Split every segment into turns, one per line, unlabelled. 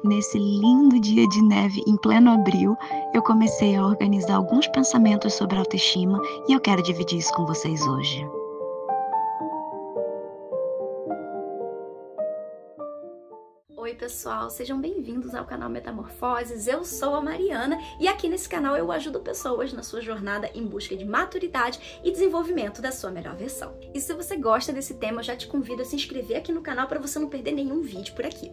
Nesse lindo dia de neve em pleno abril, eu comecei a organizar alguns pensamentos sobre autoestima e eu quero dividir isso com vocês hoje.
Oi pessoal, sejam bem-vindos ao canal Metamorfoses, eu sou a Mariana e aqui nesse canal eu ajudo pessoas na sua jornada em busca de maturidade e desenvolvimento da sua melhor versão. E se você gosta desse tema, eu já te convido a se inscrever aqui no canal para você não perder nenhum vídeo por aqui.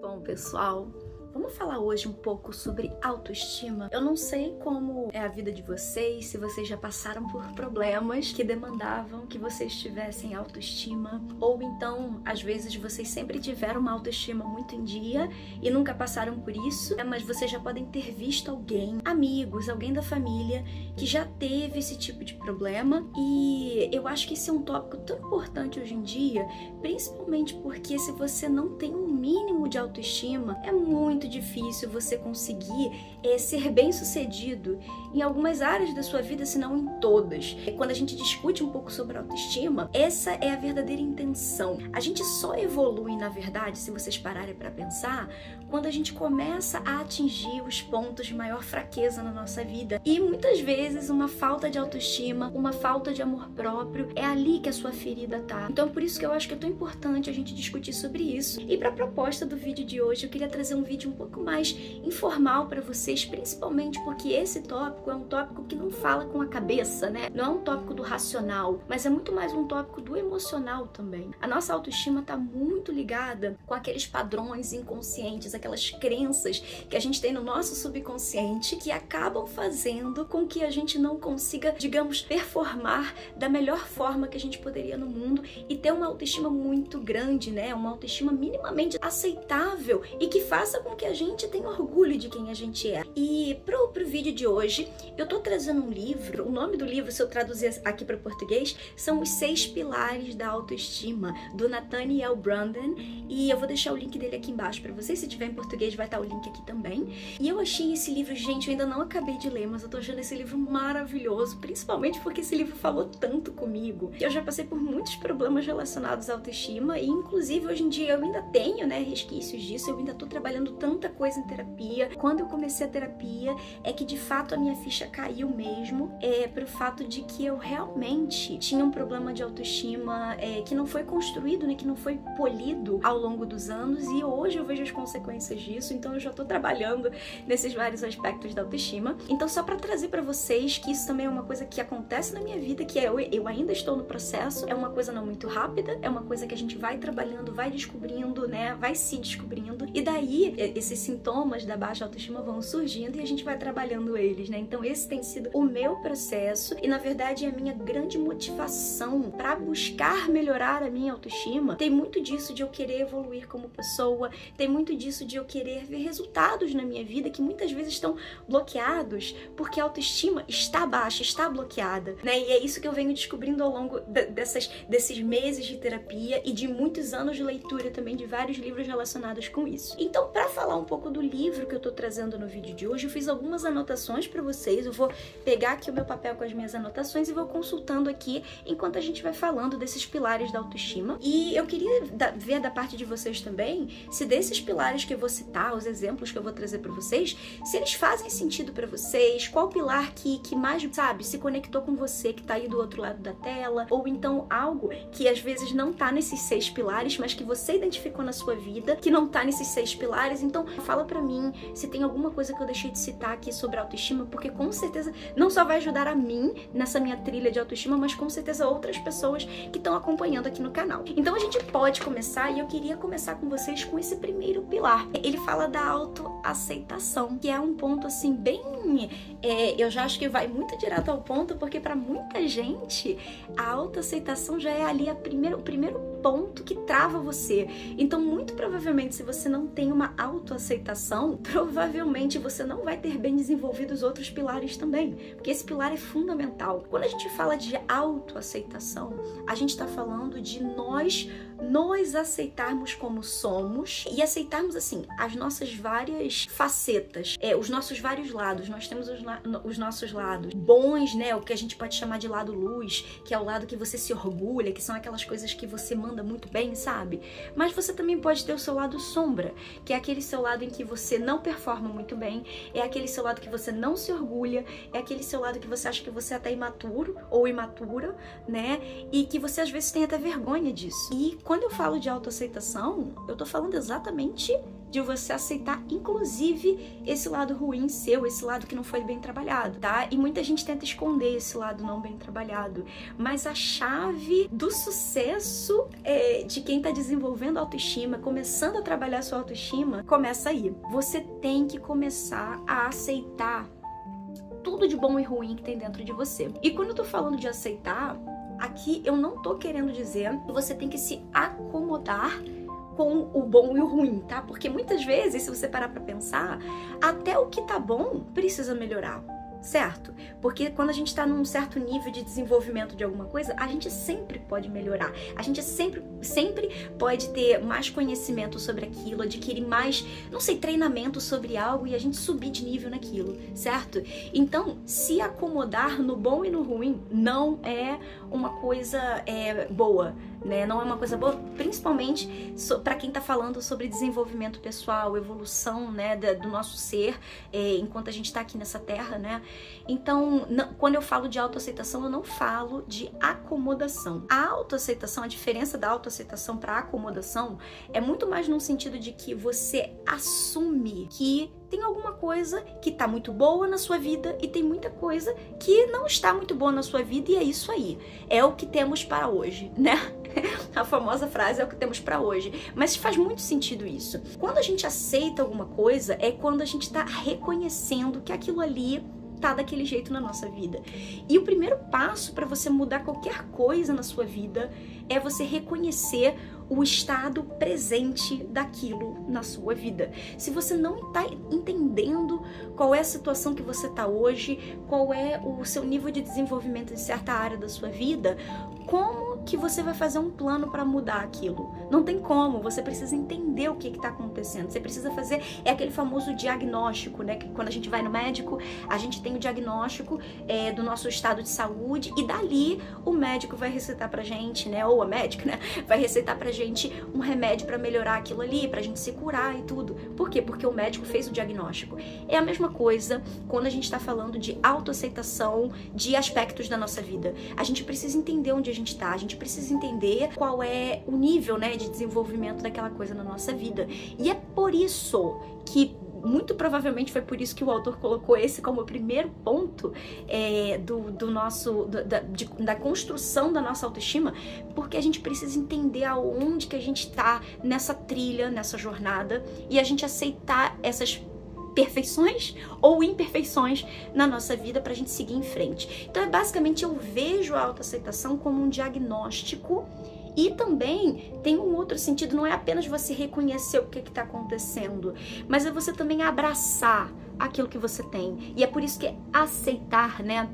Bom pessoal, vamos falar hoje um pouco sobre autoestima. Eu não sei como é a vida de vocês, se vocês já passaram por problemas que demandavam que vocês tivessem autoestima, ou então, às vezes, vocês sempre tiveram uma autoestima muito em dia e nunca passaram por isso, mas vocês já podem ter visto alguém, amigos, alguém da família, que já teve esse tipo de problema. E eu acho que esse é um tópico tão importante hoje em dia, principalmente porque se você não tem um mínimo de autoestima, é muito difícil você conseguir ser bem-sucedido em algumas áreas da sua vida, se não em todas. Quando a gente discute um pouco sobre autoestima, essa é a verdadeira intenção. A gente só evolui, na verdade, se vocês pararem para pensar, quando a gente começa a atingir os pontos de maior fraqueza na nossa vida. E muitas vezes uma falta de autoestima, uma falta de amor próprio, é ali que a sua ferida tá. Então por isso que eu acho que é tão importante a gente discutir sobre isso. E para a proposta do vídeo de hoje, eu queria trazer um vídeo um pouco mais informal para vocês, principalmente porque esse tópico é um tópico que não fala com a cabeça, né? Não é um tópico do racional, mas é muito mais um tópico do emocional também. A nossa autoestima tá muito ligada com aqueles padrões inconscientes, aquelas crenças que a gente tem no nosso subconsciente que acabam fazendo com que a gente não consiga, digamos, performar da melhor forma que a gente poderia no mundo e ter uma autoestima muito grande, né? Uma autoestima minimamente aceitável e que faça com que a gente tenha orgulho de quem a gente é. E pro vídeo de hoje, eu tô trazendo um livro, o nome do livro, se eu traduzir aqui para português, são Os 6 Pilares da Autoestima, do Nathaniel Branden, e eu vou deixar o link dele aqui embaixo para vocês, se tiver em português vai estar o link aqui também. E eu achei esse livro, gente, eu ainda não acabei de ler, mas eu tô achando esse livro maravilhoso, principalmente porque esse livro falou tanto comigo. Eu já passei por muitos problemas relacionados à autoestima e inclusive hoje em dia eu ainda tenho, né, resquícios disso, eu ainda tô trabalhando tanta coisa em terapia. Quando eu comecei a terapia é que de fato a minha ficha caiu mesmo, pro fato de que eu realmente tinha um problema de autoestima que não foi construído, né, que não foi polido ao longo dos anos, e hoje eu vejo as consequências disso, então eu já tô trabalhando nesses vários aspectos da autoestima. Então só pra trazer pra vocês que isso também é uma coisa que acontece na minha vida, que eu ainda estou no processo, é uma coisa não muito rápida, é uma coisa que a gente vai trabalhando, vai descobrindo, né, vai se descobrindo, e daí esses sintomas da baixa autoestima vão surgindo e a gente vai trabalhando eles, né? Então esse tem sido o meu processo e na verdade a minha grande motivação para buscar melhorar a minha autoestima tem muito disso de eu querer evoluir como pessoa, tem muito disso de eu querer ver resultados na minha vida que muitas vezes estão bloqueados porque a autoestima está baixa, está bloqueada, né? E é isso que eu venho descobrindo ao longo desses meses de terapia e de muitos anos de leitura também de vários livros relacionados com isso. Então, para falar um pouco do livro que eu tô trazendo no vídeo de hoje, eu fiz algumas anotações para vocês. Eu vou pegar aqui o meu papel com as minhas anotações e vou consultando aqui enquanto a gente vai falando desses pilares da autoestima. E eu queria ver da parte de vocês também se desses pilares que eu vou citar, os exemplos que eu vou trazer para vocês, se eles fazem sentido para vocês, qual pilar que mais, sabe, se conectou com você que tá aí do outro lado da tela, ou então algo que às vezes não tá nesses 6 pilares, mas que você identificou na sua vida, que não tá nesses 6 pilares. Então fala pra mim se tem alguma coisa que eu deixei de citar aqui sobre autoestima, porque com certeza não só vai ajudar a mim nessa minha trilha de autoestima, mas com certeza outras pessoas que estão acompanhando aqui no canal. Então a gente pode começar, e eu queria começar com vocês com esse primeiro pilar. Ele fala da autoaceitação, que é um ponto assim bem... eu já acho que vai muito direto ao ponto, porque pra muita gente a autoaceitação já é ali o primeiro ponto que trava você. Então, muito provavelmente, se você não tem uma autoaceitação, provavelmente você não vai ter bem desenvolvido os outros pilares também, porque esse pilar é fundamental. Quando a gente fala de autoaceitação, a gente está falando de nós aceitarmos como somos e aceitarmos, assim, as nossas várias facetas, os nossos vários vários lados. Nós temos os nossos lados bons, né? O que a gente pode chamar de lado luz, que é o lado que você se orgulha, que são aquelas coisas que você manda muito bem, sabe? Mas você também pode ter o seu lado sombra, que é aquele seu lado em que você não performa muito bem, é aquele seu lado que você não se orgulha, é aquele seu lado que você acha que você é até imaturo ou imatura, né? E que você às vezes tem até vergonha disso. E quando eu falo de autoaceitação, eu tô falando exatamente de você aceitar, inclusive, esse lado ruim seu, esse lado que não foi bem trabalhado, tá? E muita gente tenta esconder esse lado não bem trabalhado, mas a chave do sucesso de quem tá desenvolvendo autoestima, começando a trabalhar sua autoestima, começa aí. Você tem que começar a aceitar tudo de bom e ruim que tem dentro de você. E quando eu tô falando de aceitar, aqui eu não tô querendo dizer que você tem que se acomodar com o bom e o ruim, tá? Porque muitas vezes, se você parar pra pensar, até o que tá bom precisa melhorar, certo? Porque quando a gente tá num certo nível de desenvolvimento de alguma coisa, a gente sempre pode melhorar. A gente sempre pode ter mais conhecimento sobre aquilo, adquirir mais, não sei, treinamento sobre algo e a gente subir de nível naquilo, certo? Então, se acomodar no bom e no ruim não é uma coisa boa, né? Não é uma coisa boa, principalmente para quem tá falando sobre desenvolvimento pessoal, evolução, né, do nosso ser, enquanto a gente tá aqui nessa terra, né? Então, quando eu falo de autoaceitação, eu não falo de acomodação. A autoaceitação, a diferença da autoaceitação para acomodação é muito mais no sentido de que você assume que tem alguma coisa que tá muito boa na sua vida e tem muita coisa que não está muito boa na sua vida, e é isso aí. É o que temos para hoje, né? A famosa frase é o que temos para hoje. Mas faz muito sentido isso. Quando a gente aceita alguma coisa, é quando a gente tá reconhecendo que aquilo ali tá daquele jeito na nossa vida. E o primeiro passo para você mudar qualquer coisa na sua vida é você reconhecer o estado presente daquilo na sua vida. Se você não está entendendo qual é a situação que você está hoje, qual é o seu nível de desenvolvimento em certa área da sua vida, como que você vai fazer um plano para mudar aquilo? Não tem como, você precisa entender o que está acontecendo. Você precisa fazer, aquele famoso diagnóstico, né? Que quando a gente vai no médico, a gente tem o diagnóstico do nosso estado de saúde e dali o médico vai receitar pra gente, né? Ou a médica, né? Vai receitar pra gente um remédio para melhorar aquilo ali, pra gente se curar e tudo. Por quê? Porque o médico fez o diagnóstico. É a mesma coisa quando a gente está falando de autoaceitação de aspectos da nossa vida. A gente precisa entender onde a gente tá, a gente precisa entender qual é o nível, né, de desenvolvimento daquela coisa na nossa vida. E é por isso que muito provavelmente foi por isso que o autor colocou esse como o primeiro ponto da construção da nossa autoestima, porque a gente precisa entender aonde que a gente está nessa trilha, nessa jornada, e a gente aceitar essas perfeições ou imperfeições na nossa vida pra gente seguir em frente. Então, basicamente, eu vejo a autoaceitação como um diagnóstico. E também tem um outro sentido, não é apenas você reconhecer o que está acontecendo, mas é você também abraçar aquilo que você tem. E é por isso que é aceitar, né?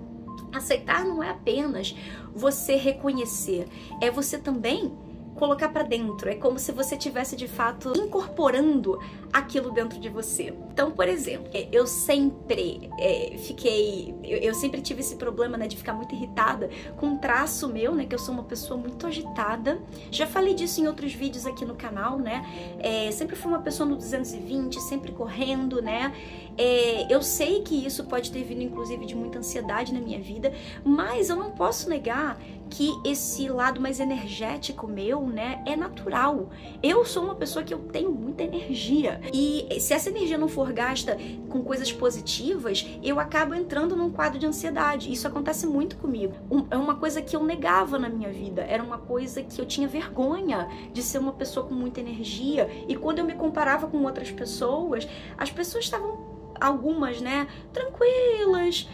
Aceitar não é apenas você reconhecer, é você também colocar pra dentro. É como se você tivesse de fato incorporando aquilo dentro de você. Então, por exemplo, eu sempre tive esse problema, né, de ficar muito irritada com um traço meu, né, que eu sou uma pessoa muito agitada. Já falei disso em outros vídeos aqui no canal, né? Sempre fui uma pessoa no 220, sempre correndo, né? Eu sei que isso pode ter vindo inclusive de muita ansiedade na minha vida, mas eu não posso negar que esse lado mais energético meu, né, é natural. Eu sou uma pessoa que eu tenho muita energia, e se essa energia não for gasta com coisas positivas, eu acabo entrando num quadro de ansiedade. Isso acontece muito comigo. É uma coisa que eu negava na minha vida, era uma coisa que eu tinha vergonha de ser uma pessoa com muita energia, e quando eu me comparava com outras pessoas, as pessoas estavam, algumas, né, tranquilas,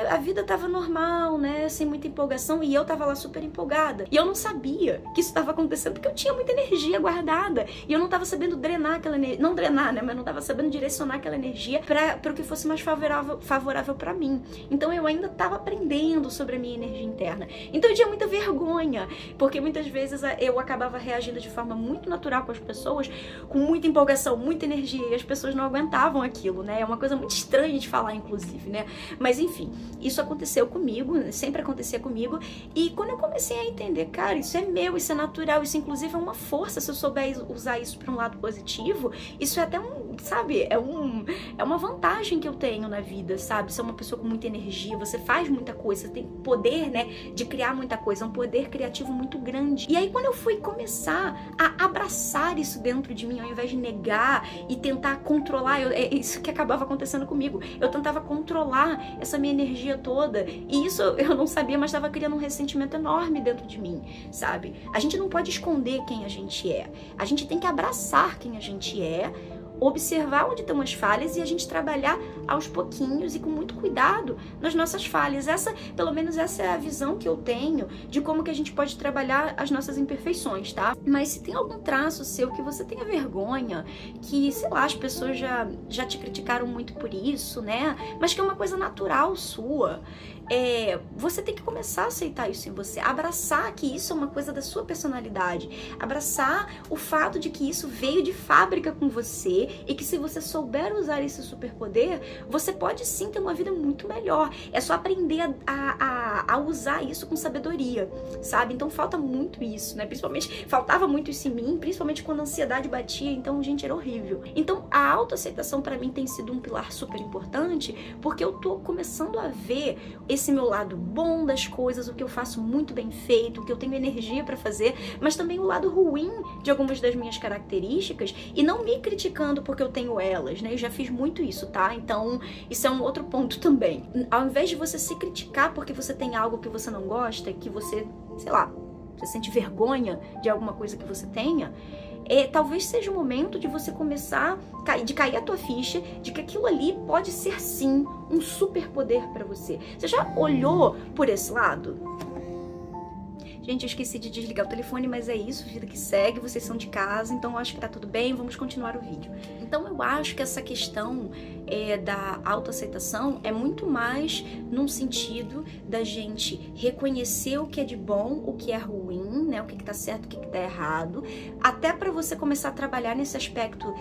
a vida tava normal, né, sem muita empolgação, e eu tava lá super empolgada. E eu não sabia que isso tava acontecendo porque eu tinha muita energia guardada, e eu não tava sabendo drenar aquela energia, não drenar, né, mas não tava sabendo direcionar aquela energia para o que fosse mais favorável para mim. Então eu ainda tava aprendendo sobre a minha energia interna. Então eu tinha muita vergonha, porque muitas vezes eu acabava reagindo de forma muito natural com as pessoas, com muita empolgação, muita energia, e as pessoas não aguentavam aquilo, né? É uma coisa coisa muito estranha de falar, inclusive, né? Mas enfim, isso aconteceu comigo, sempre acontecia comigo. E quando eu comecei a entender, cara, isso é meu, isso é natural, isso inclusive é uma força, se eu souber usar isso para um lado positivo, isso é até sabe, é uma vantagem que eu tenho na vida, sabe? Você é uma pessoa com muita energia, você faz muita coisa, você tem poder, né, de criar muita coisa, um poder criativo muito grande. E aí quando eu fui começar a abraçar isso dentro de mim, ao invés de negar e tentar controlar, é isso que acabava acontecendo comigo. Eu tentava controlar essa minha energia toda, e isso eu não sabia, mas estava criando um ressentimento enorme dentro de mim, sabe? A gente não pode esconder quem a gente é, a gente tem que abraçar quem a gente é, observar onde estão as falhas e a gente trabalhar aos pouquinhos e com muito cuidado nas nossas falhas. Pelo menos essa é a visão que eu tenho de como que a gente pode trabalhar as nossas imperfeições, tá? Mas se tem algum traço seu que você tenha vergonha, que, sei lá, as pessoas já te criticaram muito por isso, né? Mas que é uma coisa natural sua, você tem que começar a aceitar isso em você, abraçar que isso é uma coisa da sua personalidade, abraçar o fato de que isso veio de fábrica com você e que se você souber usar esse superpoder, você pode sim ter uma vida muito melhor. É só aprender a usar isso com sabedoria, sabe? Então falta muito isso, né? Principalmente, faltava muito isso em mim, principalmente quando a ansiedade batia, então, gente, era horrível. Então, a autoaceitação pra mim tem sido um pilar super importante, porque eu tô começando a ver esse meu lado bom das coisas, o que eu faço muito bem feito, o que eu tenho energia pra fazer, mas também o lado ruim de algumas das minhas características, e não me criticando porque eu tenho elas, né? Eu já fiz muito isso, tá? Então, isso é um outro ponto também. Ao invés de você se criticar porque você tem algo que você não gosta, que você, sei lá, você sente vergonha de alguma coisa que você tenha, talvez seja o momento de você começar de cair a tua ficha de que aquilo ali pode ser sim um superpoder pra você. Você já olhou por esse lado? Gente, eu esqueci de desligar o telefone, mas é isso, vida que segue, vocês são de casa, então eu acho que tá tudo bem, vamos continuar o vídeo. Então eu acho que essa questão da autoaceitação é muito mais num sentido da gente reconhecer o que é de bom, o que é ruim, né, o que tá certo, o que tá errado, até pra você começar a trabalhar nesse aspecto,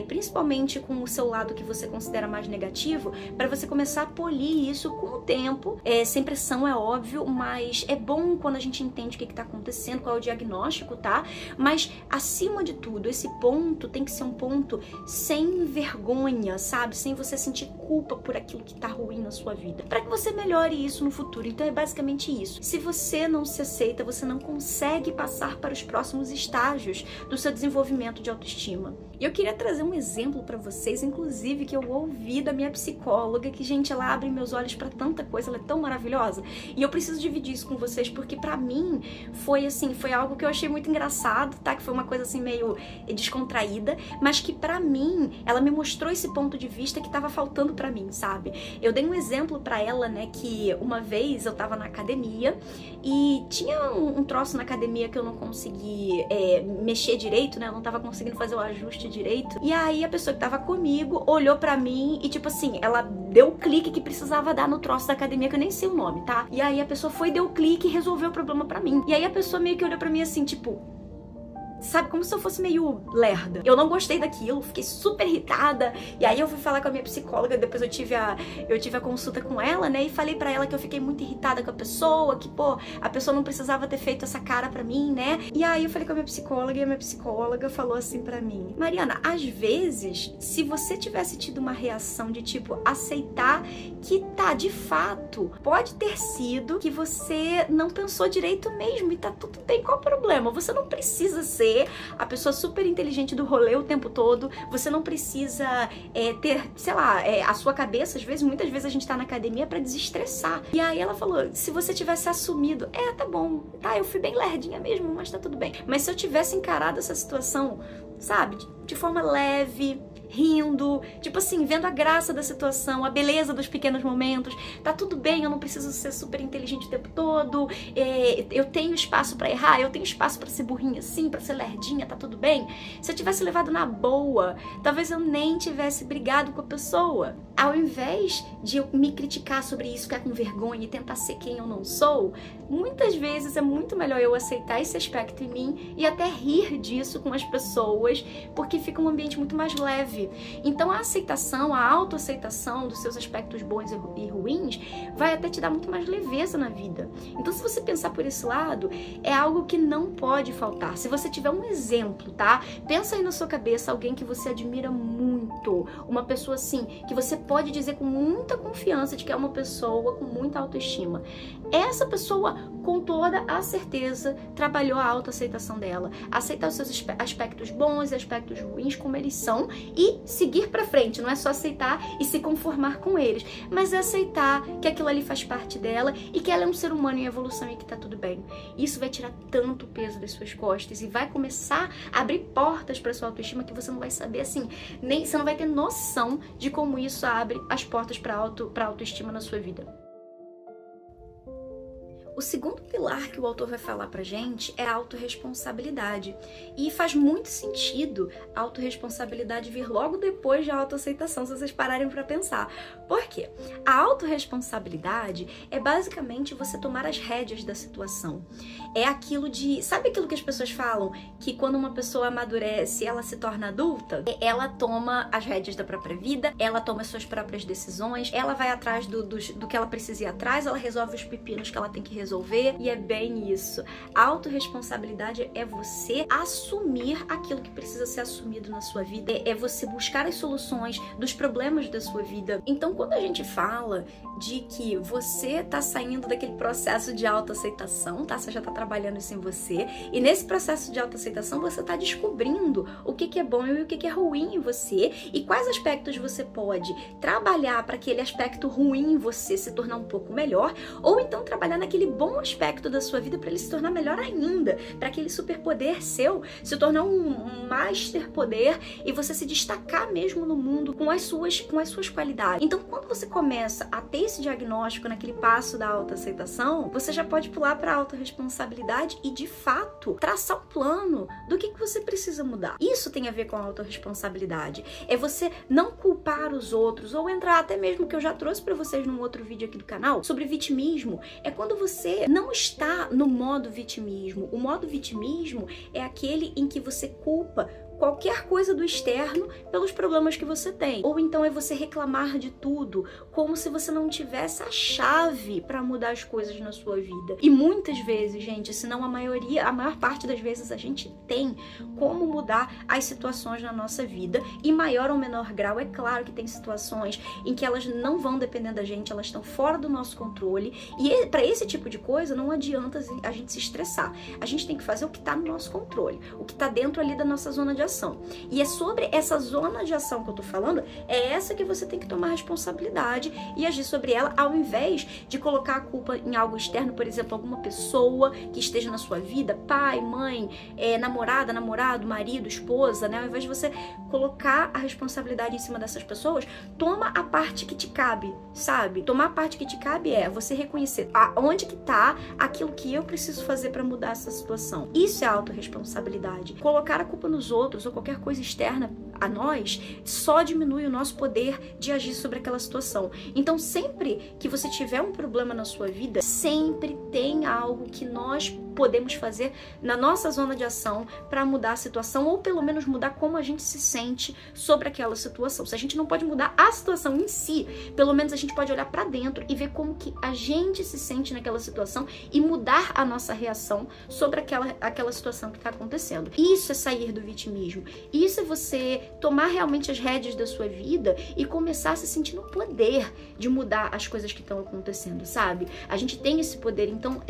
principalmente com o seu lado que você considera mais negativo, pra você começar a polir isso com o tempo, sem pressão, é óbvio, mas é bom quando a gente entende o que tá acontecendo, qual é o diagnóstico, tá? Mas, acima de tudo, esse ponto tem que ser um ponto sem vergonha, sabe? Sem você sentir culpa por aquilo que tá ruim na sua vida. Pra que você melhore isso no futuro. Então, é basicamente isso. Se você não se aceita, você não consegue passar para os próximos estágios do seu desenvolvimento de autoestima. E eu queria trazer um exemplo pra vocês, inclusive, que eu ouvi da minha psicóloga, que, gente, ela abre meus olhos pra tanta coisa, ela é tão maravilhosa. E eu preciso dividir isso com vocês, porque pra mim, foi algo que eu achei muito engraçado, tá? Que foi uma coisa assim meio descontraída, mas que pra mim, ela me mostrou esse ponto de vista que tava faltando pra mim, sabe? Eu dei um exemplo pra ela, né, que uma vez eu tava na academia e tinha um troço na academia que eu não consegui mexer direito, né? Eu não tava conseguindo fazer o ajuste direito. E aí a pessoa que tava comigo olhou pra mim e, tipo assim, ela deu o clique que precisava dar no troço da academia, que eu nem sei o nome, tá? E aí a pessoa foi, deu o clique e resolveu o problema pra mim. E aí a pessoa meio que olhou pra mim assim, tipo, sabe, como se eu fosse meio lerda. Eu não gostei daquilo, fiquei super irritada. E aí eu fui falar com a minha psicóloga, depois eu tive a consulta com ela, né? E falei pra ela que eu fiquei muito irritada com a pessoa, que, pô, a pessoa não precisava ter feito essa cara pra mim, né? E aí eu falei com a minha psicóloga e a minha psicóloga falou assim pra mim: Mariana, às vezes, se você tivesse tido uma reação de tipo, aceitar que tá, de fato, pode ter sido que você não pensou direito mesmo e tá tudo bem, qual o problema? Você não precisa ser a pessoa super inteligente do rolê o tempo todo, você não precisa ter, sei lá, a sua cabeça, às vezes, muitas vezes a gente tá na academia pra desestressar. E aí ela falou, se você tivesse assumido, tá bom, tá, eu fui bem lerdinha mesmo, mas tá tudo bem. Mas se eu tivesse encarado essa situação, sabe, de forma leve, rindo, tipo assim, vendo a graça da situação, a beleza dos pequenos momentos, tá tudo bem, eu não preciso ser super inteligente o tempo todo, eu tenho espaço pra errar, eu tenho espaço pra ser burrinha assim, pra ser lerdinha, tá tudo bem. Se eu tivesse levado na boa, talvez eu nem tivesse brigado com a pessoa. Ao invés de eu me criticar sobre isso, ficar com vergonha e tentar ser quem eu não sou, muitas vezes é muito melhor eu aceitar esse aspecto em mim e até rir disso com as pessoas, porque fica um ambiente muito mais leve. leve. Então a aceitação, a autoaceitação dos seus aspectos bons e ruins vai até te dar muito mais leveza na vida. Então se você pensar por esse lado, é algo que não pode faltar. Se você tiver um exemplo, tá? Pensa aí na sua cabeça alguém que você admira muito, uma pessoa assim, que você pode dizer com muita confiança de que é uma pessoa com muita autoestima. Essa pessoa, com toda a certeza, trabalhou a autoaceitação dela, aceitar os seus aspectos bons e aspectos ruins como eles são e seguir pra frente. Não é só aceitar e se conformar com eles, mas é aceitar que aquilo ali faz parte dela e que ela é um ser humano em evolução e que tá tudo bem. Isso vai tirar tanto peso das suas costas e vai começar a abrir portas pra sua autoestima que você não vai saber assim, nem você não vai ter noção de como isso abre as portas pra autoestima na sua vida. O segundo pilar que o autor vai falar pra gente é a autorresponsabilidade. E faz muito sentido a autorresponsabilidade vir logo depois da autoaceitação, se vocês pararem pra pensar. Por quê? A autorresponsabilidade é basicamente você tomar as rédeas da situação. É aquilo de... Sabe aquilo que as pessoas falam? Que quando uma pessoa amadurece, ela se torna adulta? Ela toma as rédeas da própria vida, ela toma as suas próprias decisões, ela vai atrás do que ela precisa ir atrás, ela resolve os pepinos que ela tem que resolver, e é bem isso. A autorresponsabilidade é você assumir aquilo que precisa ser assumido na sua vida, é você buscar as soluções dos problemas da sua vida. Então, quando a gente fala de que você tá saindo daquele processo de autoaceitação, tá? Você já tá trabalhando isso em você, e nesse processo de autoaceitação você tá descobrindo o que é bom e o que é ruim em você, e quais aspectos você pode trabalhar para aquele aspecto ruim em você se tornar um pouco melhor, ou então trabalhar naquele bom aspecto da sua vida para ele se tornar melhor ainda, para aquele superpoder seu se tornar um master poder e você se destacar mesmo no mundo com as suas qualidades. Então, quando você começa a ter esse diagnóstico naquele passo da autoaceitação, você já pode pular para a autorresponsabilidade e, de fato, traçar um plano do que você precisa mudar. Isso tem a ver com a autorresponsabilidade. É você não culpar os outros, ou entrar até mesmo que eu já trouxe para vocês num outro vídeo aqui do canal sobre vitimismo. É quando você não está no modo vitimismo. O modo vitimismo é aquele em que você culpa qualquer coisa do externo pelos problemas que você tem. Ou então é você reclamar de tudo, como se você não tivesse a chave para mudar as coisas na sua vida. E muitas vezes, gente, se não a maior parte das vezes a gente tem como mudar as situações na nossa vida. Em maior ou menor grau, é claro que tem situações em que elas não vão depender da gente, elas estão fora do nosso controle. E para esse tipo de coisa, não adianta a gente se estressar. A gente tem que fazer o que está no nosso controle, o que está dentro ali da nossa zona de ação. E é sobre essa zona de ação que eu tô falando, é essa que você tem que tomar responsabilidade e agir sobre ela, ao invés de colocar a culpa em algo externo, por exemplo, alguma pessoa que esteja na sua vida, pai, mãe, namorada, namorado, marido, esposa, né? Ao invés de você colocar a responsabilidade em cima dessas pessoas, toma a parte que te cabe, sabe? Tomar a parte que te cabe é você reconhecer aonde que tá aquilo que eu preciso fazer para mudar essa situação. Isso é autorresponsabilidade. Colocar a culpa nos outros ou qualquer coisa externa a nós só diminui o nosso poder de agir sobre aquela situação. Então, sempre que você tiver um problema na sua vida, sempre tem algo que nós podemos fazer na nossa zona de ação para mudar a situação, ou pelo menos mudar como a gente se sente sobre aquela situação. Se a gente não pode mudar a situação em si, pelo menos a gente pode olhar para dentro e ver como que a gente se sente naquela situação e mudar a nossa reação sobre aquela situação que está acontecendo. Isso é sair do vitimismo. Isso é você tomar realmente as rédeas da sua vida e começar a se sentir no poder de mudar as coisas que estão acontecendo, sabe? A gente tem esse poder, então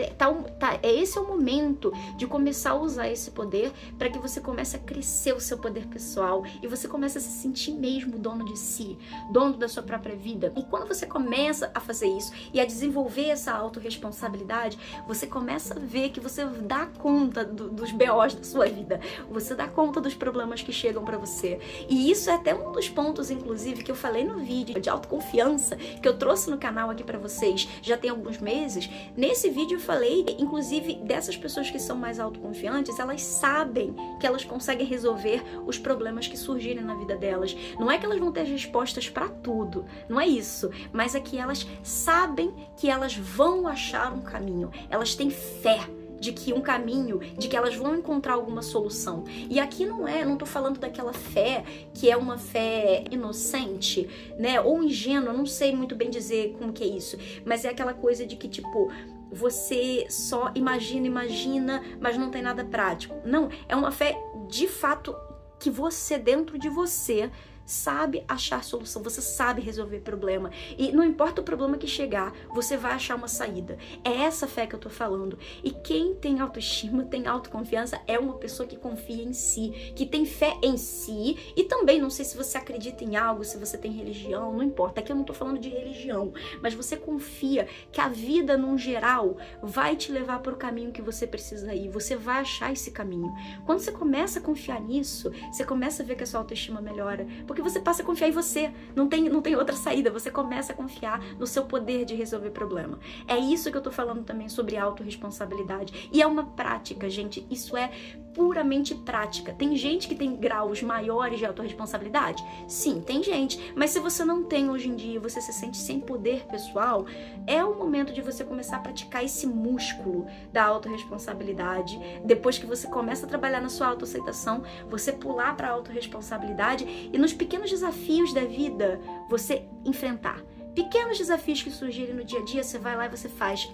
esse é o momento de começar a usar esse poder para que você comece a crescer o seu poder pessoal e você comece a se sentir mesmo dono de si, dono da sua própria vida. E quando você começa a fazer isso e a desenvolver essa autorresponsabilidade, você começa a ver que você dá conta dos BOs da sua vida, você dá conta dos problemas que chegam para você. E isso é até um dos pontos, inclusive, que eu falei no vídeo de autoconfiança que eu trouxe no canal aqui para vocês já tem alguns meses. Nesse vídeo eu falei, inclusive, dessas pessoas que são mais autoconfiantes, elas sabem que elas conseguem resolver os problemas que surgirem na vida delas. Não é que elas vão ter respostas para tudo, não é isso, mas é que elas sabem que elas vão achar um caminho, elas têm fé de que um caminho, de que elas vão encontrar alguma solução. E aqui não tô falando daquela fé que é uma fé inocente, né, ou ingênua, não sei muito bem dizer como que é isso, mas é aquela coisa de que, tipo, você só imagina, mas não tem nada prático. Não, é uma fé de fato que você, dentro de você, sabe achar solução, você sabe resolver problema. E não importa o problema que chegar, você vai achar uma saída. É essa fé que eu tô falando. E quem tem autoestima, tem autoconfiança, é uma pessoa que confia em si, que tem fé em si. E também, não sei se você acredita em algo, se você tem religião, não importa. Aqui eu não tô falando de religião, mas você confia que a vida, num geral, vai te levar para o caminho que você precisa ir. Você vai achar esse caminho. Quando você começa a confiar nisso, você começa a ver que a sua autoestima melhora. Porque você passa a confiar em você, não tem outra saída, você começa a confiar no seu poder de resolver problema. É isso que eu tô falando também sobre autorresponsabilidade. E é uma prática, gente, isso é puramente prática. Tem gente que tem graus maiores de autorresponsabilidade? Sim, tem gente, mas se você não tem hoje em dia, você se sente sem poder pessoal, é o momento de você começar a praticar esse músculo da autorresponsabilidade. Depois que você começa a trabalhar na sua autoaceitação, você pular para a autorresponsabilidade e nos pequenos desafios da vida você enfrentar. Pequenos desafios que surgirem no dia a dia, você vai lá e você faz.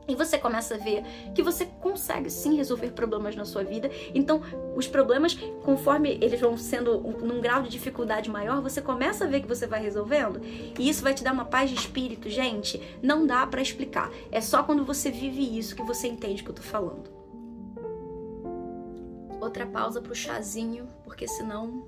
E você começa a ver que você consegue sim resolver problemas na sua vida. Então, os problemas, conforme eles vão sendo num grau de dificuldade maior, você começa a ver que você vai resolvendo. E isso vai te dar uma paz de espírito, gente. Não dá pra explicar. É só quando você vive isso que você entende o que eu tô falando. Outra pausa pro chazinho, porque senão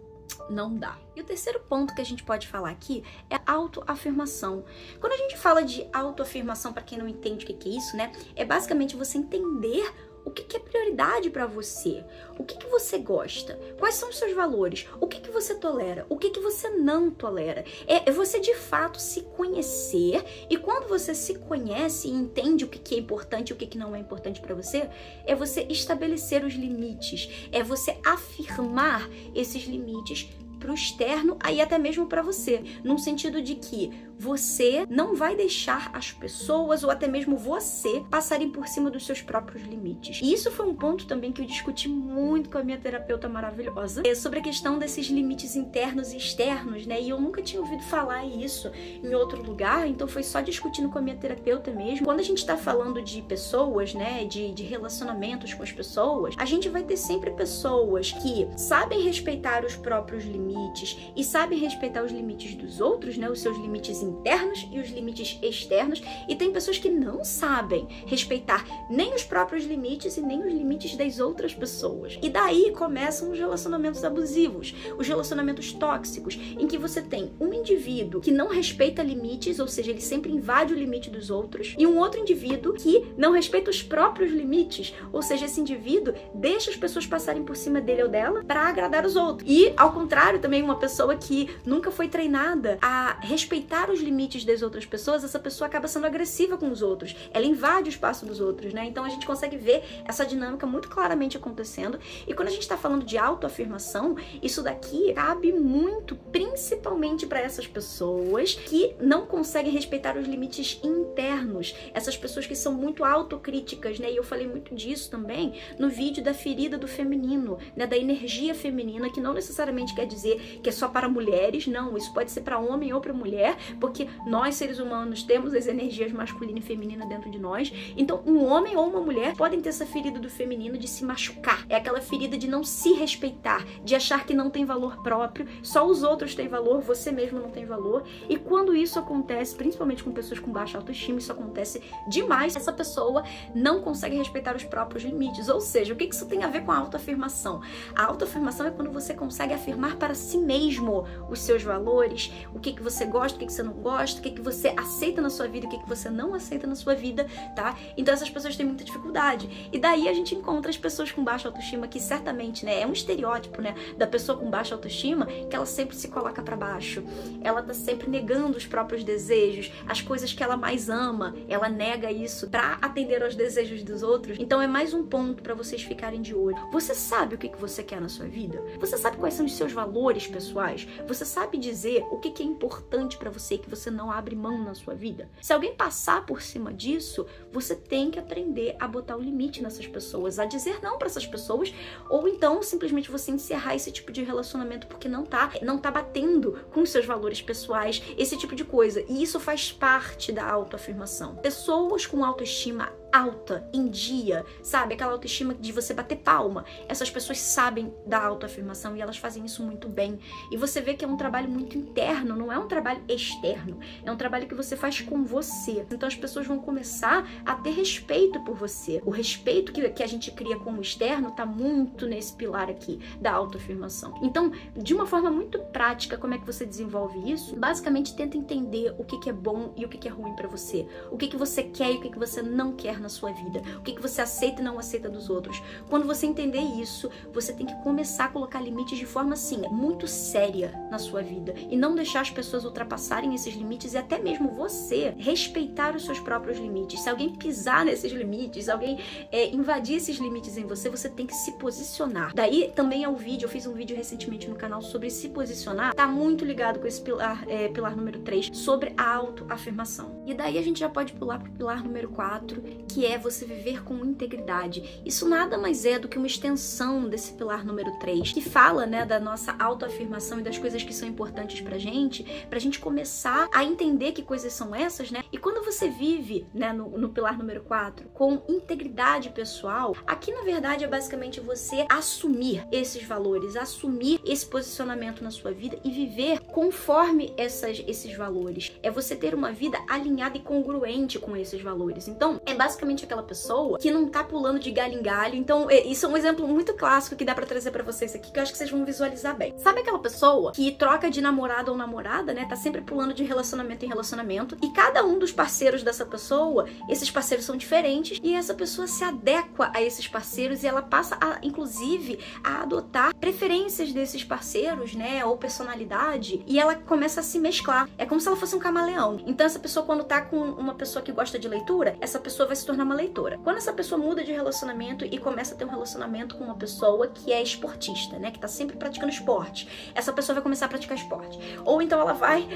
não dá. E o terceiro ponto que a gente pode falar aqui é a autoafirmação. Quando a gente fala de autoafirmação, para quem não entende o que é isso, né? É basicamente você entender o que é prioridade para você, o que você gosta, quais são os seus valores, o que você tolera, o que você não tolera. É você de fato se conhecer, e quando você se conhece e entende o que é importante e o que não é importante para você, é você estabelecer os limites, é você afirmar esses limites pro externo, aí até mesmo para você, num sentido de que você não vai deixar as pessoas ou até mesmo você passarem por cima dos seus próprios limites. E isso foi um ponto também que eu discuti muito com a minha terapeuta maravilhosa, sobre a questão desses limites internos e externos, né? E eu nunca tinha ouvido falar isso em outro lugar, então foi só discutindo com a minha terapeuta mesmo. Quando a gente tá falando de pessoas, né, de relacionamentos com as pessoas, a gente vai ter sempre pessoas que sabem respeitar os próprios limites e sabem respeitar os limites dos outros, né, os seus limites internos e os limites externos, e tem pessoas que não sabem respeitar nem os próprios limites e nem os limites das outras pessoas. E daí começam os relacionamentos abusivos, os relacionamentos tóxicos, em que você tem um indivíduo que não respeita limites, ou seja, ele sempre invade o limite dos outros, e um outro indivíduo que não respeita os próprios limites, ou seja, esse indivíduo deixa as pessoas passarem por cima dele ou dela para agradar os outros. E, ao contrário, também uma pessoa que nunca foi treinada a respeitar os limites das outras pessoas, essa pessoa acaba sendo agressiva com os outros. Ela invade o espaço dos outros, né? Então a gente consegue ver essa dinâmica muito claramente acontecendo. E quando a gente tá falando de autoafirmação, isso daqui cabe muito, principalmente para essas pessoas que não conseguem respeitar os limites internos. Essas pessoas que são muito autocríticas, né? E eu falei muito disso também no vídeo da ferida do feminino, né? Da energia feminina, que não necessariamente quer dizer que é só para mulheres, não. Isso pode ser para homem ou para mulher, porque nós, seres humanos, temos as energias masculina e feminina dentro de nós. Então, um homem ou uma mulher podem ter essa ferida do feminino de se machucar. É aquela ferida de não se respeitar, de achar que não tem valor próprio, só os outros têm valor, você mesmo não tem valor. E quando isso acontece, principalmente com pessoas com baixa autoestima, isso acontece demais, essa pessoa não consegue respeitar os próprios limites. Ou seja, o que isso tem a ver com a autoafirmação? A autoafirmação é quando você consegue afirmar para si mesmo os seus valores, o que você gosta, o que você não gosta, o que você aceita na sua vida, o que você não aceita na sua vida, tá? Então essas pessoas têm muita dificuldade. E daí a gente encontra as pessoas com baixa autoestima, que certamente, né, é um estereótipo, né, da pessoa com baixa autoestima, que ela sempre se coloca pra baixo. Ela tá sempre negando os próprios desejos, as coisas que ela mais ama, ela nega isso pra atender aos desejos dos outros. Então é mais um ponto pra vocês ficarem de olho. Você sabe o que você quer na sua vida? Você sabe quais são os seus valores? valores pessoais? Você sabe dizer o que é importante para você que você não abre mão na sua vida? Se alguém passar por cima disso, você tem que aprender a botar o limite nessas pessoas, a dizer não para essas pessoas, ou então simplesmente você encerrar esse tipo de relacionamento porque não tá batendo com os seus valores pessoais, esse tipo de coisa. E isso faz parte da autoafirmação. Pessoas com autoestima alta, em dia, sabe? Aquela autoestima de você bater palma. Essas pessoas sabem da autoafirmação e elas fazem isso muito bem. E você vê que é um trabalho muito interno, não é um trabalho externo. É um trabalho que você faz com você. Então as pessoas vão começar a ter respeito por você. O respeito que a gente cria com o externo tá muito nesse pilar aqui da autoafirmação. Então, de uma forma muito prática, como é que você desenvolve isso? Basicamente, tenta entender o que é bom e o que é ruim pra você. O que você quer e o que você não quer na sua vida. O que você aceita e não aceita dos outros. Quando você entender isso, você tem que começar a colocar limites de forma, assim, muito séria na sua vida. E não deixar as pessoas ultrapassarem esses limites e até mesmo você respeitar os seus próprios limites. Se alguém pisar nesses limites, se alguém invadir esses limites em você, você tem que se posicionar. Daí também é o vídeo, eu fiz um vídeo recentemente no canal sobre se posicionar, tá muito ligado com esse pilar número 3, sobre a autoafirmação. E daí a gente já pode pular pro pilar número 4, que é você viver com integridade. Isso nada mais é do que uma extensão desse pilar número 3, que fala, né, da nossa autoafirmação e das coisas que são importantes pra gente começar a entender que coisas são essas, né? E quando você vive, né, no pilar número 4, com integridade pessoal, aqui na verdade é basicamente você assumir esses valores, assumir esse posicionamento na sua vida e viver conforme esses valores. É você ter uma vida alinhada e congruente com esses valores. Então, é basicamente aquela pessoa que não tá pulando de galho em galho. Então, isso é um exemplo muito clássico que dá pra trazer pra vocês aqui, que eu acho que vocês vão visualizar bem. Sabe aquela pessoa que troca de namorado ou namorada, né? Tá sempre pulando de relacionamento em relacionamento. E cada um dos parceiros dessa pessoa, esses parceiros são diferentes e essa pessoa se adequa a esses parceiros e ela passa, inclusive, a adotar preferências desses parceiros, né? Ou personalidade. E ela começa a se mesclar. É como se ela fosse um camaleão. Então, essa pessoa, quando tá com uma pessoa que gosta de leitura, essa pessoa vai se tornar uma leitora. Quando essa pessoa muda de relacionamento e começa a ter um relacionamento com uma pessoa que é esportista, né? Que tá sempre praticando esporte. Essa pessoa vai começar a praticar esporte. Ou então ela vai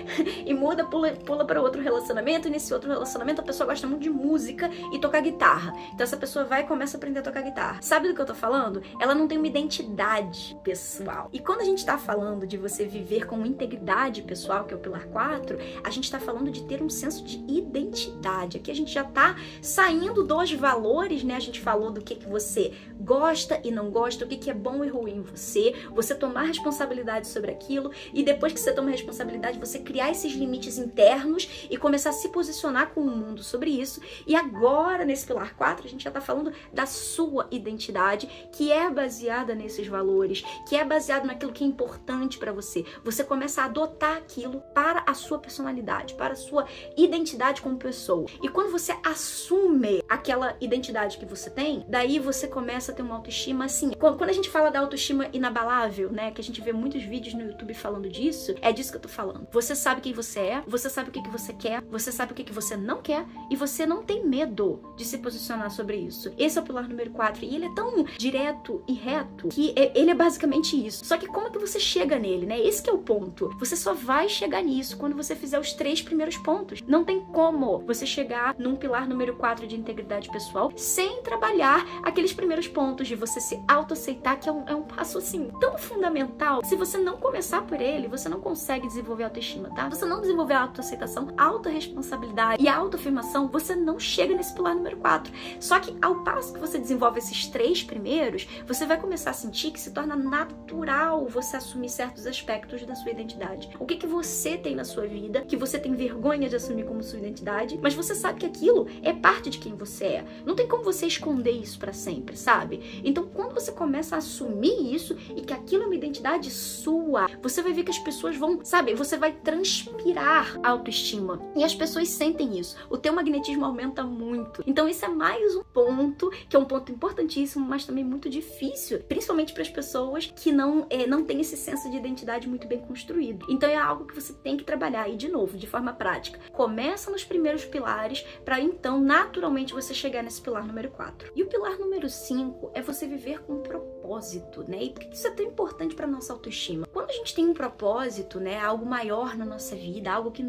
e muda, pula para outro relacionamento, e nesse outro relacionamento a pessoa gosta muito de música e tocar guitarra. Então essa pessoa vai e começa a aprender a tocar guitarra. Sabe do que eu tô falando? Ela não tem uma identidade pessoal. E quando a gente tá falando de você viver com integridade pessoal, que é o pilar 4, a gente tá falando de ter um senso de identidade. Aqui a gente já tá saindo dos valores, né? A gente falou do que você gosta e não gosta, o que é bom e ruim em você tomar responsabilidade sobre aquilo, e depois que você toma responsabilidade, você criar esses limites internos e começar a se posicionar com o mundo sobre isso. E agora, nesse pilar 4, a gente já tá falando da sua identidade, que é baseada nesses valores, que é baseado naquilo que é importante pra você. Você começa a adotar aquilo para a sua personalidade, para a sua identidade como pessoa. E quando você assume aquela identidade que você tem, daí você começa a ter uma autoestima assim. Quando a gente fala da autoestima inabalável, né, que a gente vê muitos vídeos no YouTube falando disso, é disso que eu tô falando. Você sabe quem você é, você sabe o que você quer, você sabe o que você não quer, e você não tem medo de se posicionar sobre isso. Esse é o pilar número 4, e ele é tão direto e reto que ele é basicamente isso. Só que como é que você chega nele, né? Esse que é o ponto. Você só vai chegar nisso quando você fizer os 3 primeiros pontos. Não tem como você chegar num pilar número 4 de integridade pessoal sem trabalhar aqueles primeiros pontos de você se autoaceitar, que é um passo assim tão fundamental. Se você não começar por ele, você não consegue desenvolver autoestima, tá? Você não desenvolver a autoaceitação, a autorresponsabilidade e a autoafirmação, você não chega nesse pilar número 4. Só que ao passo que você desenvolve esses 3 primeiros, você vai começar a sentir que se torna natural você assumir certos aspectos da sua identidade. O que você tem na sua vida, que você tem vergonha de assumir como sua identidade, mas você sabe que aquilo é parte de quem você é. Não tem como você esconder isso pra sempre, sabe? Então, quando você começa a assumir isso e que aquilo é uma identidade sua, você vai ver que as pessoas vão, sabe? Você vai transpirar autoestima. E as pessoas sentem isso. O teu magnetismo aumenta muito. Então, isso é mais um ponto, que é um ponto importantíssimo, mas também muito difícil, principalmente para as pessoas que não têm esse senso de identidade muito bem construído. Então, é algo que você tem que trabalhar. E, de novo, de forma prática, começa nos primeiros pilares para então, naturalmente, você chegar nesse pilar número 4. E o pilar número 5 é você viver com propósito. propósito, né? E por que isso é tão importante para nossa autoestima? Quando a gente tem um propósito, né, algo maior na nossa vida, algo que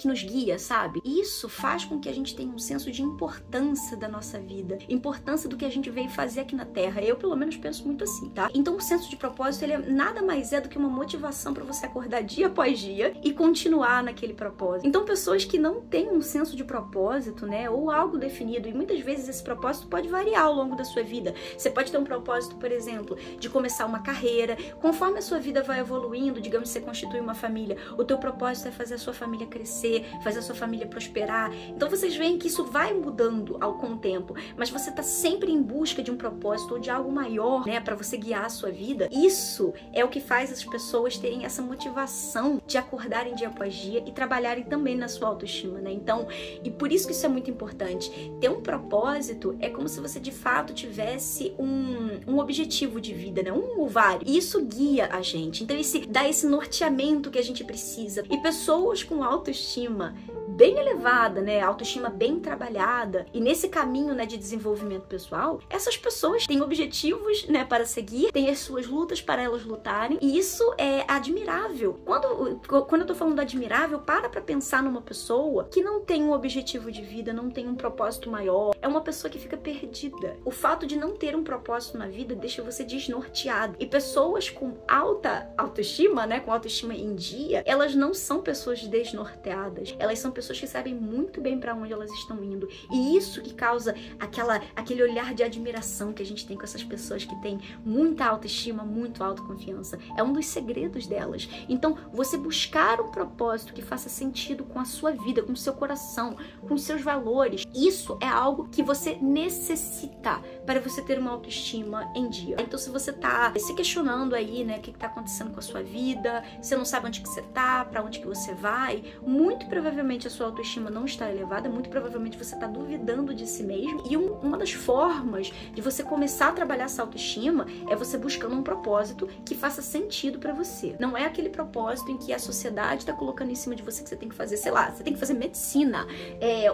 nos guia, sabe? Isso faz com que a gente tenha um senso de importância da nossa vida, importância do que a gente veio fazer aqui na Terra. Eu, pelo menos, penso muito assim, tá? Então, o senso de propósito, ele nada mais é do que uma motivação para você acordar dia após dia e continuar naquele propósito. Então, pessoas que não têm um senso de propósito, né, ou algo definido, e muitas vezes esse propósito pode variar ao longo da sua vida. Você pode ter um propósito, por exemplo, de começar uma carreira. Conforme a sua vida vai evoluindo, digamos que você constitui uma família, o teu propósito é fazer a sua família crescer, fazer a sua família prosperar. Então vocês veem que isso vai mudando com o tempo, mas você tá sempre em busca de um propósito ou de algo maior, né, para você guiar a sua vida. Isso é o que faz as pessoas terem essa motivação de acordarem dia após dia e trabalharem também na sua autoestima, né? Então, e por isso que isso é muito importante. Ter um propósito é como se você de fato tivesse um objetivo de vida, né? Um ovário. E isso guia a gente. Então, dá esse norteamento que a gente precisa. E pessoas com autoestima bem elevada, né, autoestima bem trabalhada, e nesse caminho, né, de desenvolvimento pessoal, essas pessoas têm objetivos, né, para seguir, têm as suas lutas para elas lutarem, e isso é admirável. Quando eu tô falando admirável, para pensar numa pessoa que não tem um objetivo de vida, não tem um propósito maior, é uma pessoa que fica perdida. O fato de não ter um propósito na vida deixa você desnorteado, e pessoas com alta autoestima, né, com autoestima em dia, elas não são pessoas desnorteadas, elas são pessoas que sabem muito bem para onde elas estão indo. E isso que causa aquele olhar de admiração que a gente tem com essas pessoas que têm muita autoestima, muito autoconfiança. É um dos segredos delas. Então, você buscar um propósito que faça sentido com a sua vida, com o seu coração, com os seus valores, isso é algo que você necessita para você ter uma autoestima em dia. Então, se você tá se questionando aí, né, o que tá acontecendo com a sua vida, você não sabe onde que você tá, para onde que você vai, muito provavelmente a sua autoestima não está elevada, muito provavelmente você está duvidando de si mesmo. E uma das formas de você começar a trabalhar essa autoestima é você buscando um propósito que faça sentido para você. Não é aquele propósito em que a sociedade está colocando em cima de você que você tem que fazer, sei lá, você tem que fazer medicina,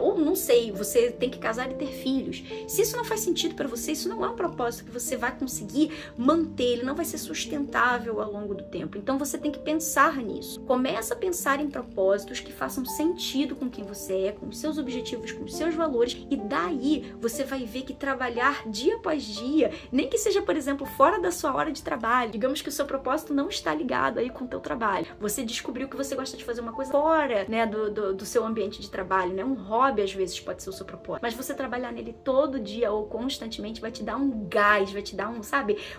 ou não sei, você tem que casar e ter filhos. Se isso não faz sentido para você, isso não é um propósito que você vai conseguir manter, ele não vai ser sustentável ao longo do tempo. Então você tem que pensar nisso. Começa a pensar em propósitos que façam sentido com quem você é, com os seus objetivos, com os seus valores, e daí você vai ver que trabalhar dia após dia, nem que seja, por exemplo, fora da sua hora de trabalho, digamos que o seu propósito não está ligado aí com o teu trabalho, você descobriu que você gosta de fazer uma coisa fora, né, do seu ambiente de trabalho, né, um hobby às vezes pode ser o seu propósito, mas você trabalhar nele todo dia ou constantemente vai te dar um gás, vai te dar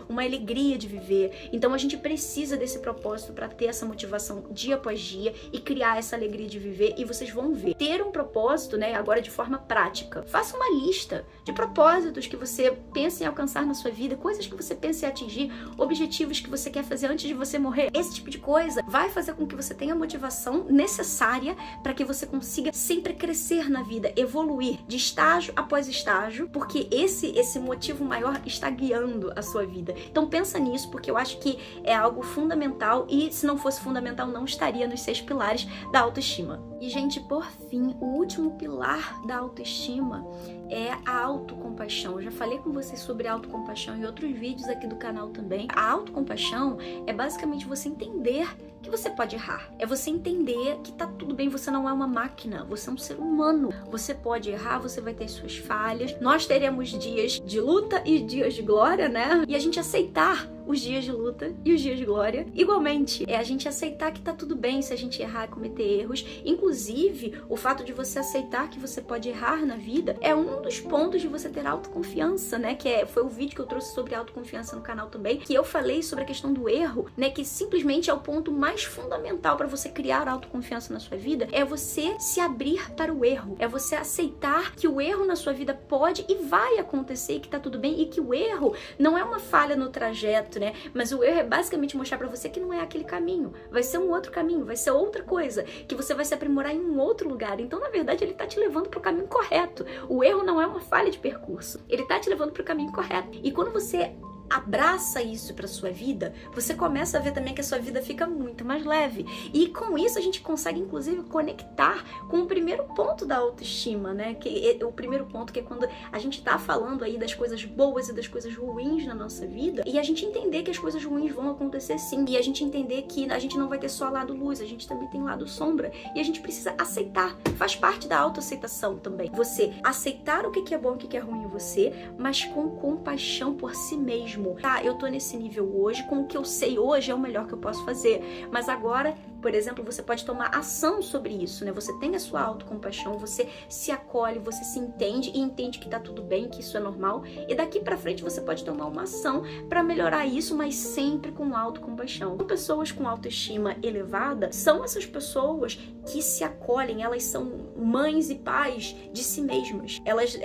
uma alegria de viver. Então a gente precisa desse propósito para ter essa motivação dia após dia e criar essa alegria de viver, e vocês vão ver. Ter um propósito, né, agora de forma prática. Faça uma lista de propósitos que você pensa em alcançar na sua vida, coisas que você pensa em atingir, objetivos que você quer fazer antes de você morrer. Esse tipo de coisa vai fazer com que você tenha a motivação necessária para que você consiga sempre crescer na vida, evoluir de estágio após estágio, porque esse motivo maior está guiando a sua vida. Então pensa nisso, porque eu acho que é algo fundamental, e se não fosse fundamental não estaria nos 6 pilares da autoestima. E, gente, por fim, o último pilar da autoestima é a autocompaixão. Eu já falei com vocês sobre autocompaixão em outros vídeos aqui do canal também. A autocompaixão é basicamente você entender que você pode errar. É você entender que tá tudo bem, você não é uma máquina, você é um ser humano. Você pode errar, você vai ter suas falhas. Nós teremos dias de luta e dias de glória, né? E a gente aceitar os dias de luta e os dias de glória igualmente. É a gente aceitar que tá tudo bem se a gente errar e cometer erros. Inclusive, o fato de você aceitar que você pode errar na vida é um dos pontos de você ter autoconfiança, né? Foi o vídeo que eu trouxe sobre autoconfiança no canal também, que eu falei sobre a questão do erro, né? Que simplesmente é o ponto mais fundamental para você criar autoconfiança na sua vida, é você se abrir para o erro, é você aceitar que o erro na sua vida pode e vai acontecer, que tá tudo bem, e que o erro não é uma falha no trajeto, né? Mas o erro é basicamente mostrar pra você que não é aquele caminho, vai ser um outro caminho, vai ser outra coisa, que você vai se aprimorar em um outro lugar. Então, na verdade, ele tá te levando pro caminho correto. O erro não é uma falha de percurso, ele tá te levando pro caminho correto. E quando você abraça isso para sua vida, você começa a ver também que a sua vida fica muito mais leve. E com isso a gente consegue inclusive conectar com o primeiro ponto da autoestima, né? Que é o primeiro ponto, que é quando a gente tá falando aí das coisas boas e das coisas ruins na nossa vida, e a gente entender que as coisas ruins vão acontecer sim, e a gente entender que a gente não vai ter só lado luz, a gente também tem lado sombra, e a gente precisa aceitar, faz parte da autoaceitação também. Você aceitar o que é bom e o que é ruim em você, mas com compaixão por si mesmo. Tá, eu tô nesse nível hoje, com o que eu sei hoje é o melhor que eu posso fazer, mas agora, por exemplo, você pode tomar ação sobre isso, né? Você tem a sua autocompaixão, você se acolhe, você se entende e entende que tá tudo bem, que isso é normal, e daqui pra frente você pode tomar uma ação pra melhorar isso, mas sempre com autocompaixão. Pessoas com autoestima elevada são essas pessoas que se acolhem, elas são mães e pais de si mesmas. Elas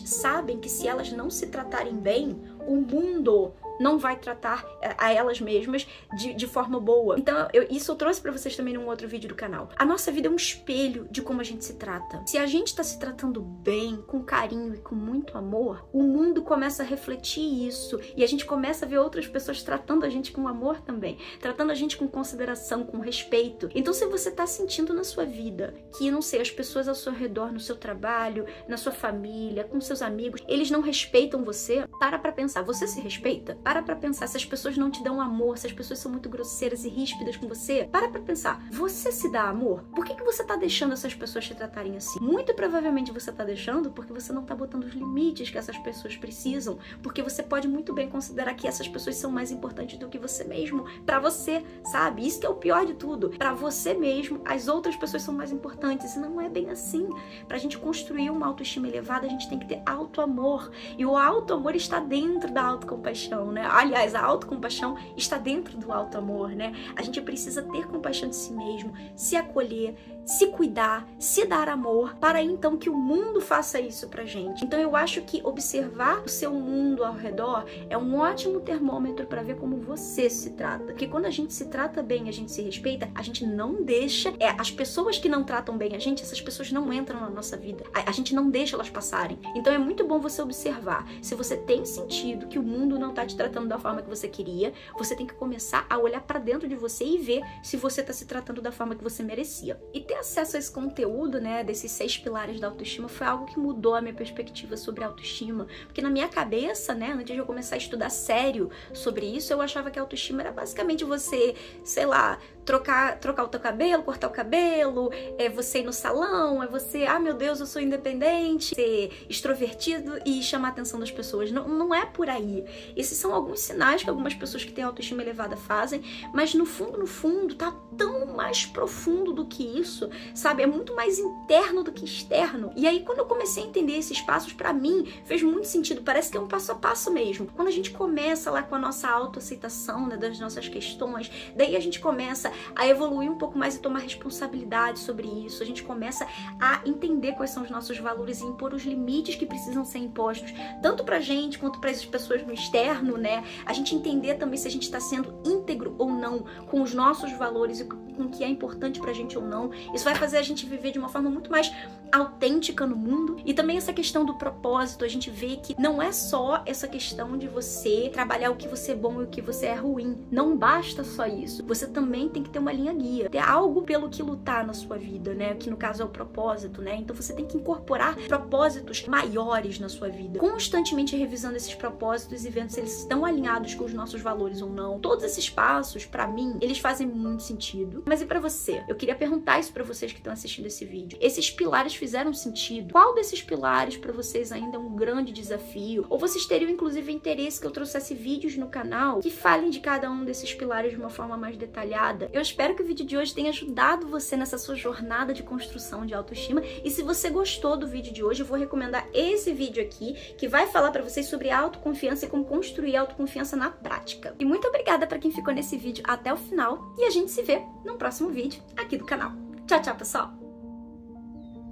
sabem que se elas não se tratarem bem, o mundo não vai tratar a elas mesmas de forma boa. Então, isso eu trouxe pra vocês também num outro vídeo do canal. A nossa vida é um espelho de como a gente se trata. Se a gente tá se tratando bem, com carinho e com muito amor, o mundo começa a refletir isso. E a gente começa a ver outras pessoas tratando a gente com amor também. Tratando a gente com consideração, com respeito. Então, se você tá sentindo na sua vida que, não sei, as pessoas ao seu redor, no seu trabalho, na sua família, com seus amigos, eles não respeitam você, para pra pensar. Você se respeita? Para pra pensar, se as pessoas não te dão amor, se as pessoas são muito grosseiras e ríspidas com você, para pra pensar, você se dá amor? Por que você tá deixando essas pessoas te tratarem assim? Muito provavelmente você tá deixando porque você não tá botando os limites que essas pessoas precisam, porque você pode muito bem considerar que essas pessoas são mais importantes do que você mesmo, pra você, sabe? Isso que é o pior de tudo. Pra você mesmo, as outras pessoas são mais importantes, e não é bem assim. Pra gente construir uma autoestima elevada, a gente tem que ter auto-amor, e o auto-amor está dentro da autocompaixão, né? Aliás, a autocompaixão está dentro do auto-amor, né? A gente precisa ter compaixão de si mesmo, se acolher, se cuidar, se dar amor, para então que o mundo faça isso pra gente. Então eu acho que observar o seu mundo ao redor é um ótimo termômetro para ver como você se trata. Porque quando a gente se trata bem, a gente se respeita, a gente não deixa... as pessoas que não tratam bem a gente, essas pessoas não entram na nossa vida. A gente não deixa elas passarem. Então é muito bom você observar. Se você tem sentido que o mundo não tá te tratando da forma que você queria, você tem que começar a olhar pra dentro de você e ver se você tá se tratando da forma que você merecia. E ter acesso a esse conteúdo, né, desses 6 pilares da autoestima, foi algo que mudou a minha perspectiva sobre a autoestima. Porque na minha cabeça, né, antes de eu começar a estudar sério sobre isso, eu achava que a autoestima era basicamente você, sei lá, trocar o teu cabelo, cortar o cabelo, é você ir no salão, é você, ah, meu Deus, eu sou independente, ser extrovertido e chamar a atenção das pessoas. Não é por aí. Esses são alguns sinais que algumas pessoas que têm autoestima elevada fazem, mas no fundo, tá tão mais profundo do que isso, sabe? É muito mais interno do que externo. E aí, quando eu comecei a entender esses passos, pra mim, fez muito sentido. Parece que é um passo a passo mesmo. Quando a gente começa lá com a nossa autoaceitação, né, das nossas questões, daí a gente começa a evoluir um pouco mais e tomar responsabilidade sobre isso. A gente começa a entender quais são os nossos valores e impor os limites que precisam ser impostos, tanto pra gente quanto para as pessoas no externo, né? A gente entender também se a gente tá sendo íntegro ou não com os nossos valores e com o que é importante pra gente ou não. Isso vai fazer a gente viver de uma forma muito mais autêntica no mundo. E também essa questão do propósito, a gente vê que não é só essa questão de você trabalhar o que você é bom e o que você é ruim. Não basta só isso. Você também tem que ter uma linha guia, ter algo pelo que lutar na sua vida, né? Que no caso é o propósito, né? Então você tem que incorporar propósitos maiores na sua vida, constantemente revisando esses propósitos e vendo se eles estão alinhados com os nossos valores ou não. Todos esses passos, pra mim, eles fazem muito sentido. Mas e pra você? Eu queria perguntar isso pra vocês que estão assistindo esse vídeo. Esses pilares fizeram sentido? Qual desses pilares pra vocês ainda é um grande desafio? Ou vocês teriam inclusive interesse que eu trouxesse vídeos no canal que falem de cada um desses pilares de uma forma mais detalhada? Eu espero que o vídeo de hoje tenha ajudado você nessa sua jornada de construção de autoestima. E se você gostou do vídeo de hoje, eu vou recomendar esse vídeo aqui, que vai falar pra vocês sobre autoconfiança e como construir autoconfiança na prática. E muito obrigada pra quem ficou nesse vídeo até o final. E a gente se vê no próximo vídeo aqui do canal. Tchau, tchau, pessoal!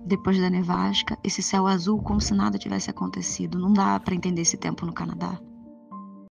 Depois da nevasca, esse céu azul como se nada tivesse acontecido. Não dá pra entender esse tempo no Canadá.